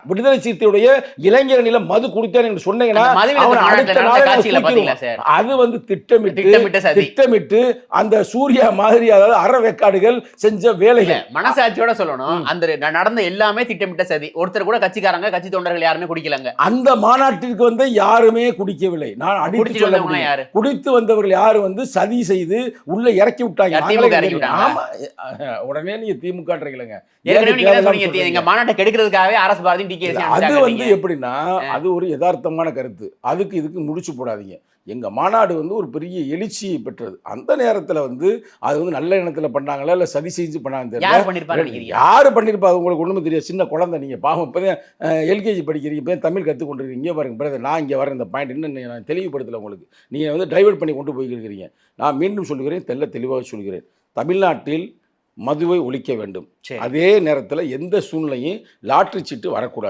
விடுதலை சிறுத்தையுடைய இளைஞரணியில மது குடித்தேன் என்று சொன்னீங்கன்னா அடுத்த நாள் அது வந்து திட்டமிட்டு அந்த சூர்யா மாதிரி அதாவது அறவேக்காடுகள் செஞ்ச வேலைகள். மனசாட்சியோட சொல்லணும், அந்த நடந்த எல்லாமே திட்டமிட்ட சதி. ஒருத்தர் கூட கட்சிக்காரங்க கட்சி தொண்டர்கள் யாருமே குடிக்கலங்க. அந்த மாநாட்டிற்கு வந்து யாருமே குடிக்கவில்லை. நான் அடித்து சொல்ல முடியும். குடித்து வந்தவர்கள் யாரு வந்து சதி செய்து உள்ள இறக்கி விட்டாங்க. ஆமா, உடனே நீங்க திமுக மாநாட்டை கெடுக்கிறதுக்காகவே அரசு பாரதி டிகேசி. அது வந்து எப்படின்னா அது ஒரு யதார்த்தமான கருத்து. அதுக்கு இதுக்கு முடிச்சு போடாதீங்க. எங்க மாநாடு வந்து ஒரு பெரிய எழுச்சியை பெற்றது. அந்த நேரத்தில் வந்து அது வந்து நல்ல எண்ணத்தில் பண்ணாங்களா இல்லை சதி செஞ்சு பண்ணாங்க யாரு பண்ணியிருப்பா உங்களுக்கு ஒன்றுமே தெரியாது. சின்ன குழந்தை நீங்கள் பாவம் இப்போதான் எல்கேஜி படிக்கிறீங்க, இப்போ தமிழ் கற்றுக்கொண்டிருக்கீங்க. இங்கே பாருங்க பிரதர், நான் இங்கே வரேன், இந்த பாயிண்ட் இன்னும் நான் தெளிவுபடுத்தலை உங்களுக்கு. நீங்கள் வந்து டைவர்ட் பண்ணி கொண்டு போய்க்கிறீங்க. நான் மீண்டும் சொல்கிறேன், தெளிவாக சொல்கிறேன். தமிழ்நாட்டில் மதுவை ஒழிக்க வேண்டும். அதே நேரத்தில் எந்த சூழ்நிலையும் லாட்டரி சீட்டு வரக்கூடாது.